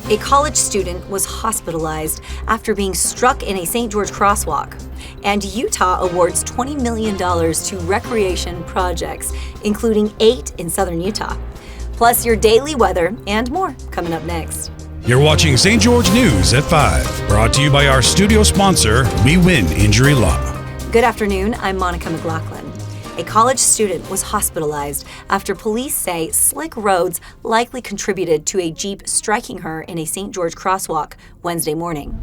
A college student was hospitalized after being struck in a St. George crosswalk. And Utah awards $20 million to recreation projects, including 8 in southern Utah. Plus your daily weather and more coming up next. You're watching St. George News at 5, brought to you by our studio sponsor, We Win Injury Law. Good afternoon, I'm Monica McLaughlin. A college student was hospitalized after police say slick roads likely contributed to a Jeep striking her in a St. George crosswalk Wednesday morning.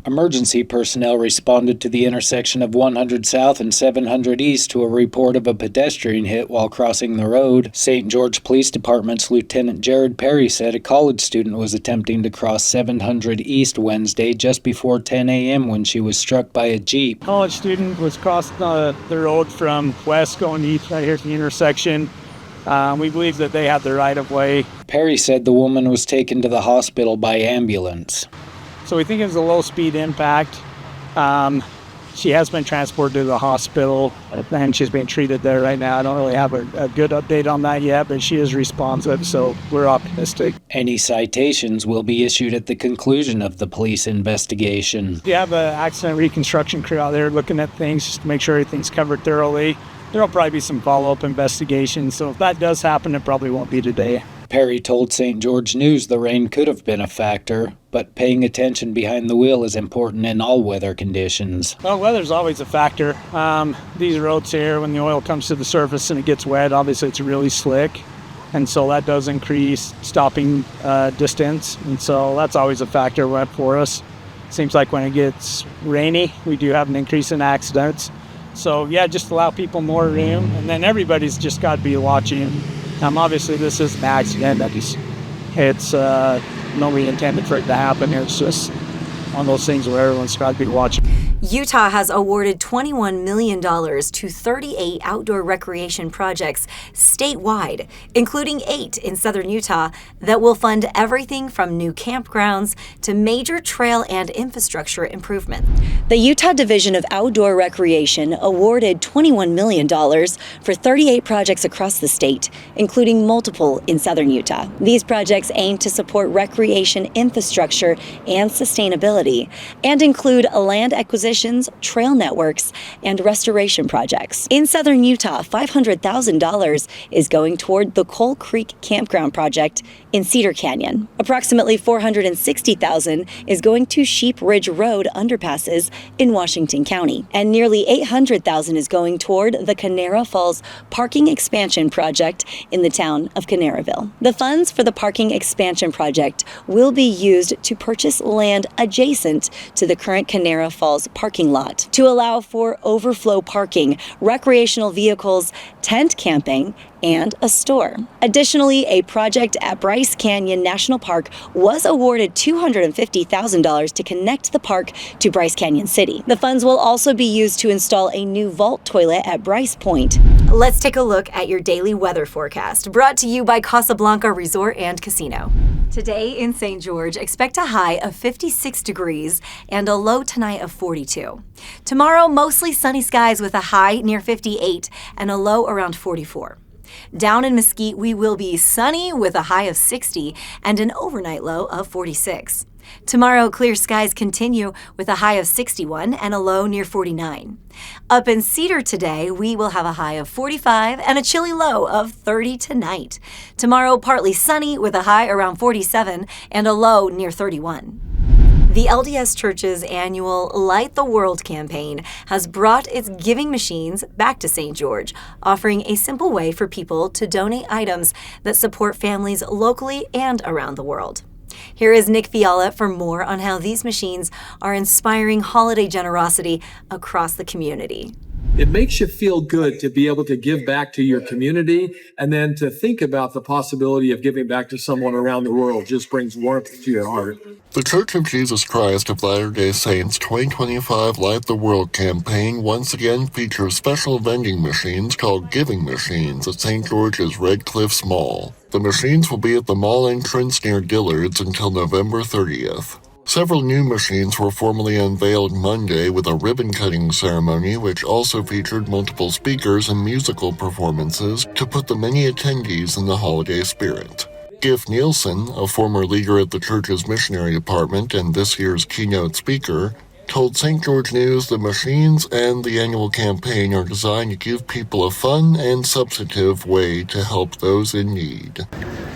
Emergency personnel responded to the intersection of 100 South and 700 East to a report of a pedestrian hit while crossing the road. St. George Police Department's Lieutenant Jared Perry said a college student was attempting to cross 700 East Wednesday just before 10 a.m. when she was struck by a Jeep. College student was crossing the road from west going east right here at the intersection. We believe that they had the right-of-way. Perry said the woman was taken to the hospital by ambulance. So we think it was a low-speed impact. She has been transported to the hospital, and she's being treated there right now. I don't really have a good update on that yet, but she is responsive, so we're optimistic. Any citations will be issued at the conclusion of the police investigation. We have an accident reconstruction crew out there looking at things just to make sure everything's covered thoroughly. There will probably be some follow-up investigations, so if that does happen, it probably won't be today. Perry told St. George News the rain could have been a factor, but paying attention behind the wheel is important in all weather conditions. Well, weather's always a factor. These roads here, when the oil comes to the surface and it gets wet, obviously it's really slick, and so that does increase stopping distance, and so that's always a factor for us. Seems like when it gets rainy, we do have an increase in accidents. So yeah, just allow people more room, and then everybody's just got to be watching. Obviously, this is an accident. It's nobody intended for it to happen. It's just one of those things where everyone's got to be watching. Utah has awarded $21 million to 38 outdoor recreation projects statewide, including 8 in southern Utah, that will fund everything from new campgrounds to major trail and infrastructure improvement. The Utah Division of Outdoor Recreation awarded $21 million for 38 projects across the state, including multiple in southern Utah. These projects aim to support recreation infrastructure and sustainability and include land acquisition, trail networks, and restoration projects. In southern Utah, $500,000 is going toward the Coal Creek Campground project in Cedar Canyon. Approximately $460,000 is going to Sheep Ridge Road underpasses in Washington County, and nearly $800,000 is going toward the Canara Falls Parking Expansion Project in the town of Canaraville. The funds for the parking expansion project will be used to purchase land adjacent to the current Canara Falls parking lot to allow for overflow parking, recreational vehicles, tent camping, and a store. Additionally, a project at Bryce Canyon National Park was awarded $250,000 to connect the park to Bryce Canyon City. The funds will also be used to install a new vault toilet at Bryce Point. Let's take a look at your daily weather forecast, brought to you by Casablanca Resort and Casino. Today in St. George, expect a high of 56 degrees and a low tonight of 42. Tomorrow, mostly sunny skies with a high near 58 and a low around 44. Down in Mesquite, we will be sunny with a high of 60 and an overnight low of 46. Tomorrow, clear skies continue with a high of 61 and a low near 49. Up in Cedar today, we will have a high of 45 and a chilly low of 30 tonight. Tomorrow, partly sunny with a high around 47 and a low near 31. The LDS Church's annual Light the World campaign has brought its giving machines back to St. George, offering a simple way for people to donate items that support families locally and around the world. Here is Nick Fiala for more on how these machines are inspiring holiday generosity across the community. It makes you feel good to be able to give back to your community, and then to think about the possibility of giving back to someone around the world just brings warmth to your heart. The Church of Jesus Christ of Latter-day Saints 2025 Light the World campaign once again features special vending machines called giving machines at St. George's Red Cliffs Mall. The machines will be at the mall entrance near Dillard's until November 30th. Several new machines were formally unveiled Monday with a ribbon-cutting ceremony, which also featured multiple speakers and musical performances to put the many attendees in the holiday spirit. Giff Nielsen, a former leader at the church's missionary department and this year's keynote speaker, told St. George News the machines and the annual campaign are designed to give people a fun and substantive way to help those in need.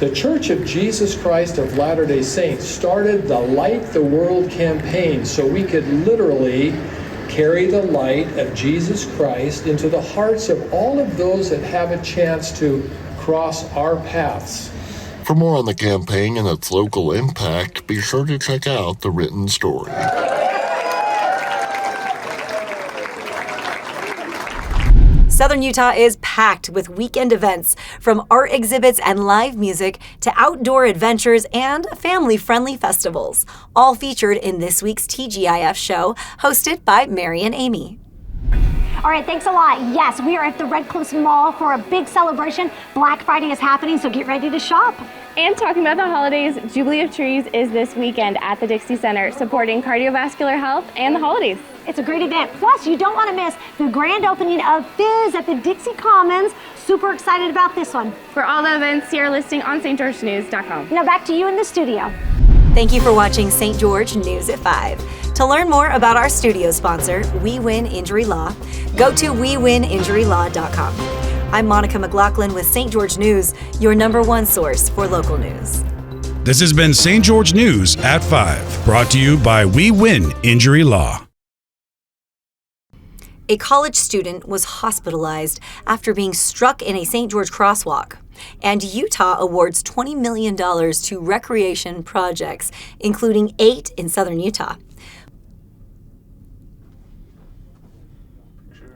The Church of Jesus Christ of Latter-day Saints started the Light the World campaign so we could literally carry the light of Jesus Christ into the hearts of all of those that have a chance to cross our paths. For more on the campaign and its local impact, be sure to check out the written story. Southern Utah is packed with weekend events, from art exhibits and live music to outdoor adventures and family-friendly festivals, all featured in this week's TGIF show, hosted by Mary and Amy. All right, thanks a lot. Yes, we are at the Red Cliffs Mall for a big celebration. Black Friday is happening, so get ready to shop. And talking about the holidays, Jubilee of Trees is this weekend at the Dixie Center, supporting cardiovascular health and the holidays. It's a great event. Plus, you don't want to miss the grand opening of Fizz at the Dixie Commons. Super excited about this one. For all the events, see our listing on stgeorgenews.com. Now back to you in the studio. Thank you for watching St. George News at 5. To learn more about our studio sponsor, We Win Injury Law, go to wewininjurylaw.com. I'm Monica McLaughlin with St. George News, your #1 source for local news. This has been St. George News at 5, brought to you by We Win Injury Law. A college student was hospitalized after being struck in a St. George crosswalk. And Utah awards $20 million to recreation projects, including 8 in southern Utah.